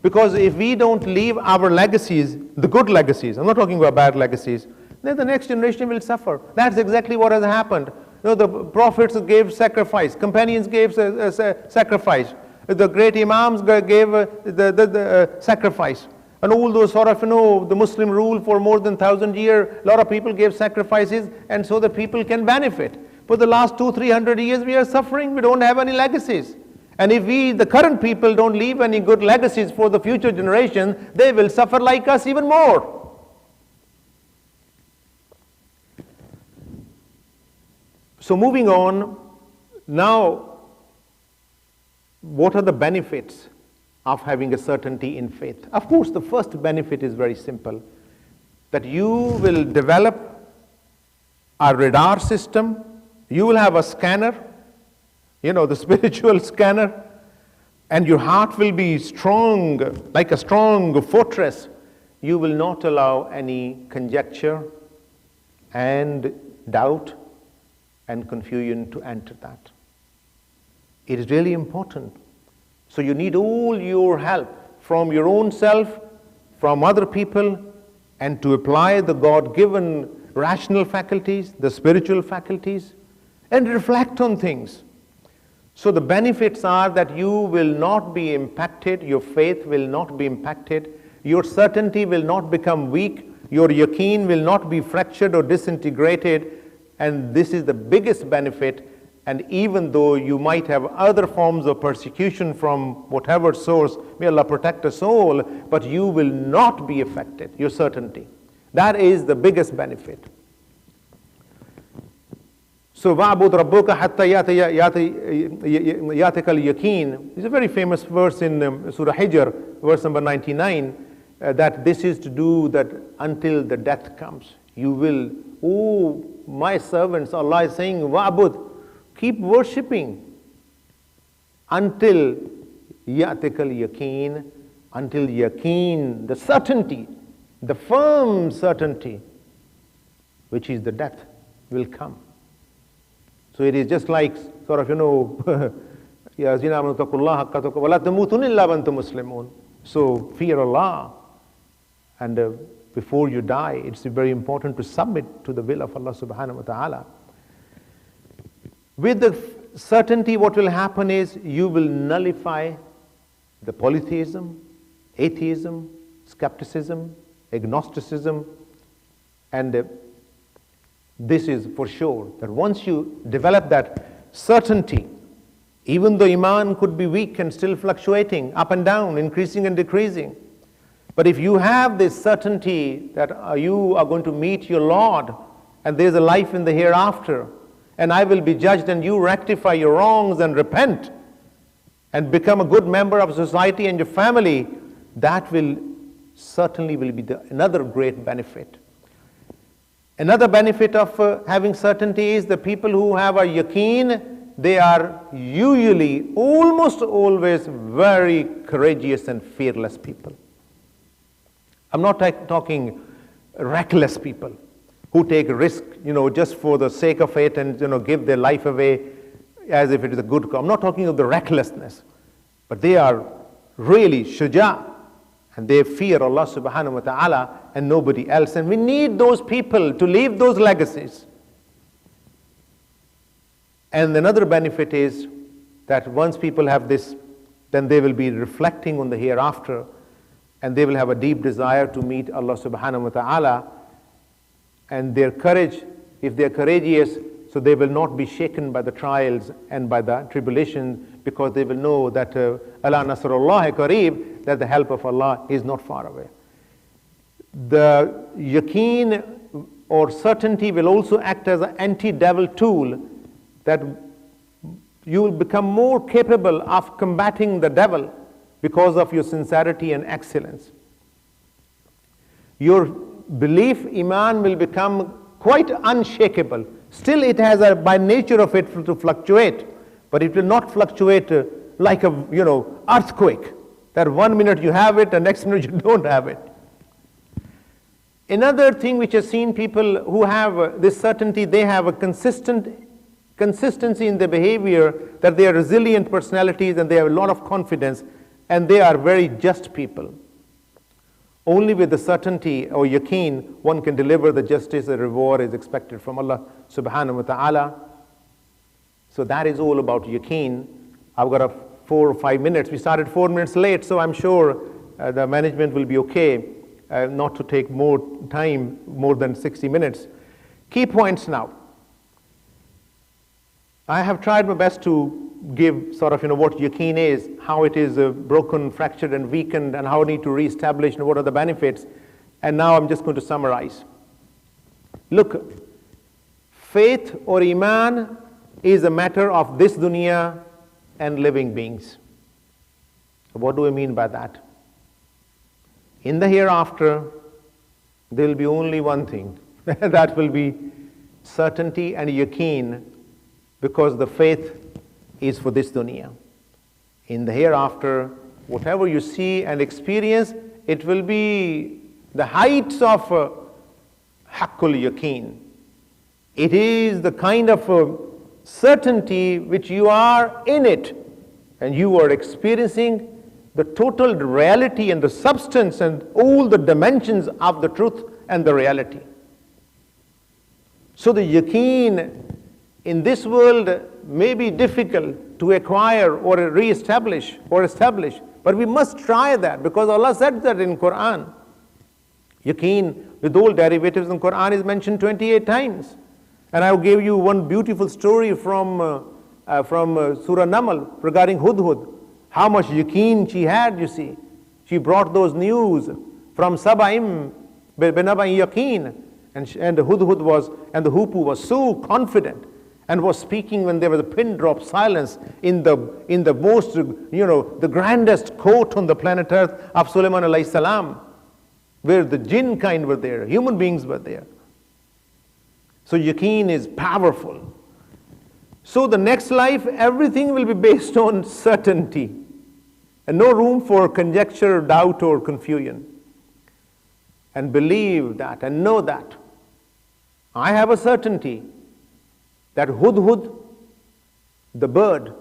Because if we don't leave our legacies, the good legacies, I'm not talking about bad legacies, then the next generation will suffer. That's exactly what has happened. The prophets gave sacrifice, companions gave sacrifice, the great imams gave the sacrifice. And all those sort of, the Muslim rule for more than 1,000 years, a lot of people gave sacrifices, and so the people can benefit. For the last 200-300 years, we are suffering, we don't have any legacies. And if the current people don't leave any good legacies for the future generation, they will suffer like us even more. So moving on, now, what are the benefits of having a certainty in faith? Of course, the first benefit is very simple, that you will develop a radar system, you will have a scanner, the spiritual scanner, and your heart will be strong, like a strong fortress. You will not allow any conjecture and doubt and confusion to enter that. It is really important. So you need all your help from your own self, from other people, and to apply the God-given rational faculties, the spiritual faculties, and reflect on things. So the benefits are that you will not be impacted, your faith will not be impacted, your certainty will not become weak, your yaqeen will not be fractured or disintegrated, and this is the biggest benefit. And even though you might have other forms of persecution from whatever source, may Allah protect us all, but you will not be affected, your certainty. That is the biggest benefit. So, وَعْبُدْ رَبُّكَ حَتَّى يَأْتِيَكَ الْيَقِينَ is a very famous verse in Surah Hijr, verse number 99, that this is to do that until the death comes. You will, oh my servants, Allah is saying, وَعْبُدْ, keep worshipping until يَأْتِكَ الْيَقِينَ, until yaqeen, the certainty, the firm certainty, which is the death, will come. So it is just like sort of, so fear Allah, and before you die, it's very important to submit to the will of Allah subhanahu wa ta'ala. With the certainty, what will happen is you will nullify the polytheism, atheism, skepticism, agnosticism, and this is for sure, that once you develop that certainty, even though Iman could be weak and still fluctuating, up and down, increasing and decreasing, but if you have this certainty that you are going to meet your Lord, and there's a life in the hereafter, and I will be judged, and you rectify your wrongs and repent, and become a good member of society and your family, that will certainly be another great benefit. Another benefit of having certainty is the people who have a yaqeen, they are usually, almost always, very courageous and fearless people. I'm not talking reckless people who take risk, just for the sake of it, and give their life away as if it is a good cause. I'm not talking of the recklessness, but they are really shuja, And they fear Allah subhanahu wa ta'ala and nobody else. And we need those people to leave those legacies. And another benefit is that once people have this, then they will be reflecting on the hereafter, and they will have a deep desire to meet Allah subhanahu wa ta'ala. And their courage, if they are courageous, so they will not be shaken by the trials and by the tribulations, because they will know that Allah Nasrullah Qareeb, that the help of Allah is not far away. The yaqeen or certainty will also act as an anti-devil tool, that you will become more capable of combating the devil because of your sincerity and excellence. Your belief, iman, will become quite unshakable. Still it has by nature of it to fluctuate, but it will not fluctuate like a earthquake, that 1 minute you have it, the next minute you don't have it. Another thing which has seen people who have this certainty, they have a consistency in their behavior, that they are resilient personalities and they have a lot of confidence, and they are very just people. Only with the certainty or yaqeen one can deliver the justice, the reward is expected from Allah subhanahu wa ta'ala. So that is all about yaqeen. I've got 4 or 5 minutes. We started 4 minutes late, so I'm sure the management will be okay not to take more time, more than 60 minutes. Key points now. I have tried my best to give sort of what yaqeen is, how it is broken, fractured and weakened, and how we need to re-establish and what are the benefits. And now I'm just going to summarize. Look, faith or iman is a matter of this dunya and living beings. What do I mean by that? In the hereafter, there will be only one thing. That will be certainty and yaqeen, because the faith is for this dunya. In the hereafter, whatever you see and experience, it will be the heights of haqqul yaqeen. It is the kind of certainty which you are in it, and you are experiencing the total reality and the substance and all the dimensions of the truth and the reality. So the yaqeen in this world may be difficult to acquire or re-establish or establish, but we must try that, because Allah said that in Quran. Yaqeen with all derivatives in Quran is mentioned 28 times. And I will give you one beautiful story from Surah Namal regarding Hudhud. How much yaqeen she had, you see. She brought those news from Saba'im Benaba'i yaqeen. And the Hudhud was, and the Hupu was so confident and was speaking when there was a pin drop silence in the most, the grandest court on the planet Earth of Sulaiman alayhi salam, where the jinn kind were there, human beings were there. So yaqeen is powerful. So the next life, everything will be based on certainty, and no room for conjecture, doubt, or confusion. And believe that and know that. I have a certainty that Hudhud, the bird,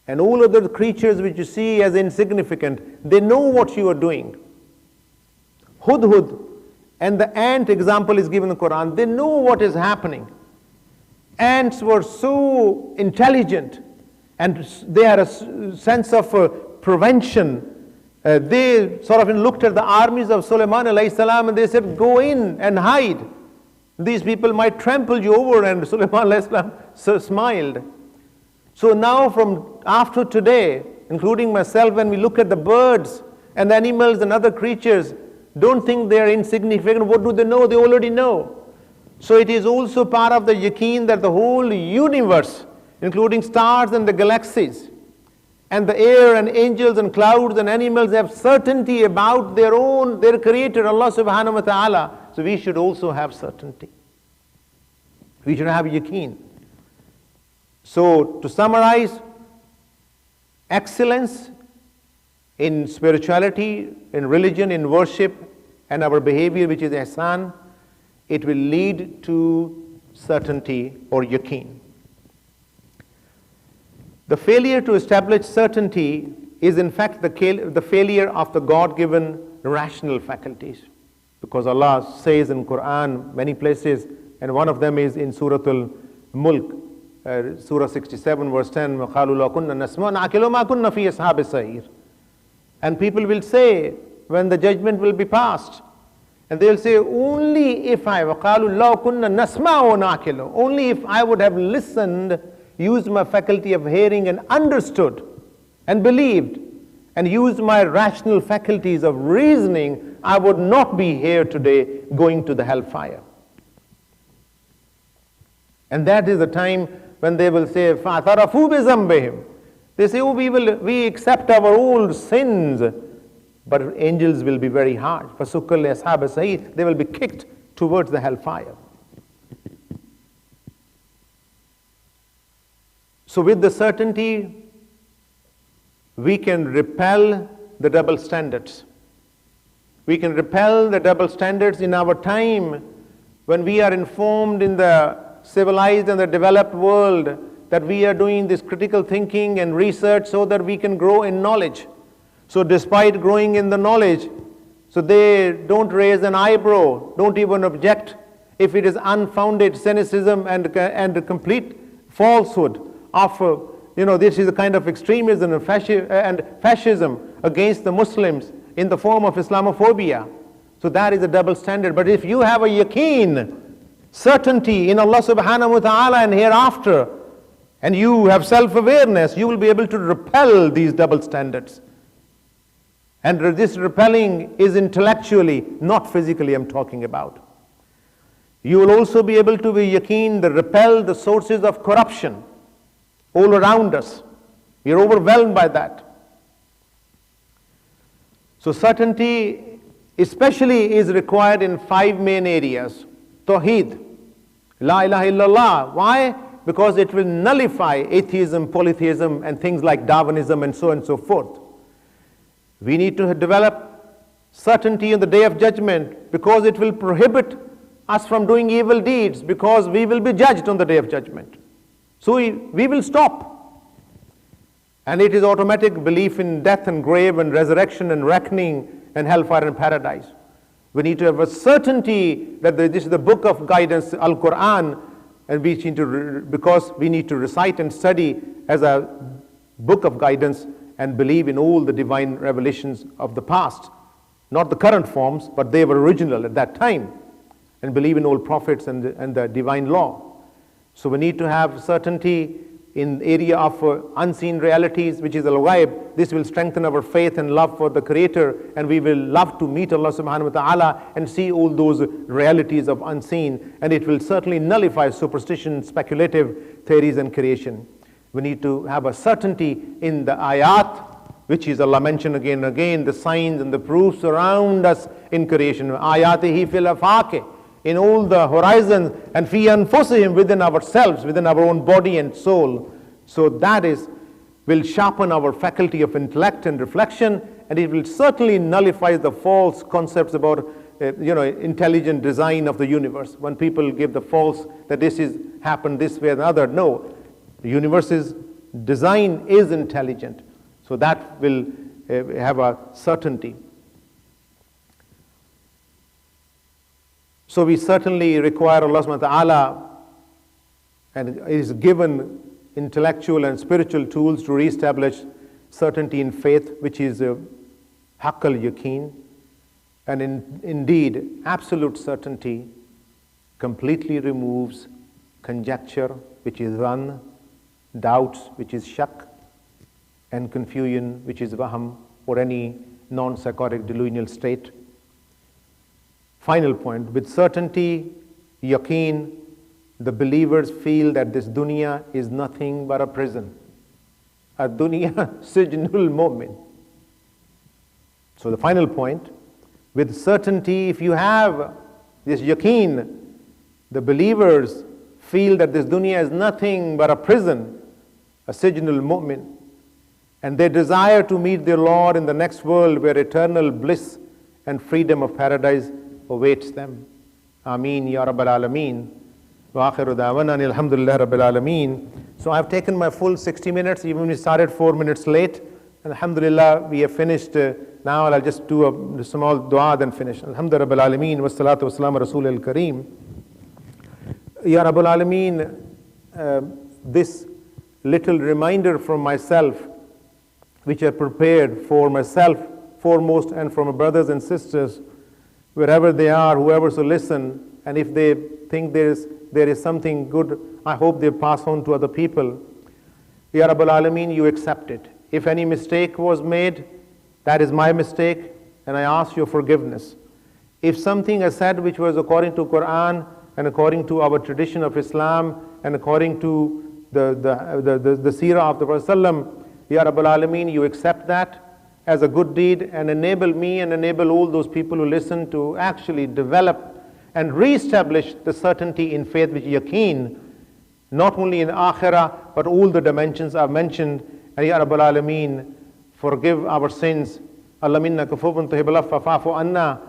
and all other creatures which you see as insignificant, they know what you are doing. Hudhud and the ant example is given in the Quran. They know what is happening. Ants were so intelligent, and they had a sense of prevention. They sort of looked at the armies of Sulaiman alayhi salam and they said, go in and hide. These people might trample you over, and Sulaiman alayhi salam smiled. So now from after today, including myself, when we look at the birds and the animals and other creatures, don't think they are insignificant. What do they know? They already know. So it is also part of the yaqeen that the whole universe, including stars and the galaxies, and the air and angels and clouds and animals, have certainty about their creator, Allah subhanahu wa ta'ala. So we should also have certainty. We should have yaqeen. So to summarize, excellence in spirituality, in religion, in worship, and our behavior, which is ihsan, it will lead to certainty or yaqeen. The failure to establish certainty is in fact the failure of the God-given rational faculties. Because Allah says in Quran many places, and one of them is in Surah Al-Mulk, Surah 67 verse 10, وَقَالُوا لَوْ كُنَّا نَسْمَعُ نَعْقِلُ مَا كُنَّا فِي أَصْحَابِ السَّعِيرِ. And people will say, when the judgment will be passed, and they'll say, only if وَقَالُوا لَوْ كُنَّا نَسْمَعُ نَعْقِلُ, only if I would have listened, used my faculty of hearing and understood and believed, and used my rational faculties of reasoning, I would not be here today going to the hellfire. And that is the time when they will say, فَاعْتَرَفُوا بِذَنبِهِمْ. They say, oh, we accept our old sins, but angels will be very hard. فَسُكَّ لِأَصْحَابِ السَّعِيرِ. They will be kicked towards the hellfire. So with the certainty, we can repel the double standards. We can repel the double standards in our time when we are informed in the civilized and the developed world that we are doing this critical thinking and research so that we can grow in knowledge. So despite growing in the knowledge, so they don't raise an eyebrow, don't even object if it is unfounded cynicism and complete falsehood of this is a kind of extremism and fascism against the Muslims in the form of Islamophobia. So that is a double standard. But if you have a yaqeen, certainty in Allah subhanahu wa ta'ala and hereafter, and you have self-awareness, you will be able to repel these double standards. And this repelling is intellectually, not physically I'm talking about. You will also be able to be yaqeen, repel the sources of corruption all around us. We are overwhelmed by that. So certainty especially is required in 5 main areas. Tawheed, La ilaha illallah. Why? Because it will nullify atheism, polytheism, and things like Darwinism and so on and so forth. We need to develop certainty in the day of judgment because it will prohibit us from doing evil deeds because we will be judged on the day of judgment. So we will stop. And it is automatic belief in death and grave and resurrection and reckoning and hellfire and paradise. We need to have a certainty that this is the book of guidance, Al-Quran, and because we need to recite and study as a book of guidance and believe in all the divine revelations of the past. Not the current forms, but they were original at that time. And believe in all prophets and the divine law. So we need to have certainty in area of unseen realities, which is al-ghaib. This will strengthen our faith and love for the Creator, and we will love to meet Allah subhanahu wa ta'ala and see all those realities of unseen, and it will certainly nullify superstition, speculative theories and creation. We need to have a certainty in the ayat, which is Allah mentioned again and again, the signs and the proofs around us in creation. Ayatihi fil afaqi, in all the horizons, and fi anfusihim, within ourselves, within our own body and soul. So that will sharpen our faculty of intellect and reflection, and it will certainly nullify the false concepts about intelligent design of the universe. When people give the false that this is happened this way or another, no, the universe's design is intelligent. So that will have a certainty. So we certainly require Allah subhanahu wa ta'ala, and is given intellectual and spiritual tools to reestablish certainty in faith, which is haqq al-yaqeen. And indeed, absolute certainty completely removes conjecture, which is dhann, doubts, which is shak, and confusion, which is wahm, or any non-psychotic delusional state. Final point, with certainty, yaqeen, the believers feel that this dunya is nothing but a prison. A dunya sijnul mu'min. So the final point, with certainty, if you have this yaqeen, the believers feel that this dunya is nothing but a prison, a sijnul mu'min, and they desire to meet their Lord in the next world where eternal bliss and freedom of paradise awaits them. Ameen ya Rabbal Alameen. Wa akhiru da'wana alhamdulillah Rabbil Alameen. So I've taken my full 60 minutes, even we started 4 minutes late. Alhamdulillah, we have finished. Now I'll just do a small dua, then finish. Alhamdulillah Rabbil Alameen, wassalatu wassalamu Rasul al-Kareem. Ya Rabbul Alameen, this little reminder from myself, which I prepared for myself foremost and for my brothers and sisters, wherever they are, whoever to listen, and if they think there is something good, I hope they pass on to other people. Ya Rabbul Alameen, you accept it. If any mistake was made, that is my mistake, and I ask your forgiveness. If something I said which was according to Quran and according to our tradition of Islam and according to the seerah of the Prophet ﷺ, Ya Rabbul Alameen, you accept that as a good deed and enable me and enable all those people who listen to actually develop and re-establish the certainty in faith, which yaqeen, not only in akhirah, but all the dimensions I've mentioned. And Ya Rabbul Alameen, forgive our sins. Allah minna kafufun tuhibbul afwa fa'fu anna.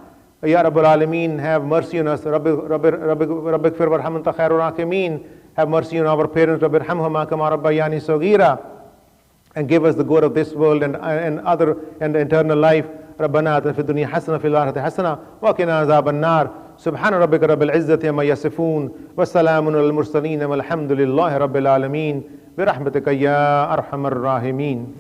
Ya Rabbul Alameen, have mercy on us. Rabbik fir warham anta khairur rahimin. Have mercy on our parents. Rabbir hamhuma kama rabbayani saghira. And give us the good of this world and eternal life. ربنا آتنا في الدنيا حسنة في الآخرة حسنة وقنا عذاب النار سبحان ربك رب العزة عما يصفون والسلام على المرسلين والحمد لله رب العالمين برحمتك يا أرحم الراحمين.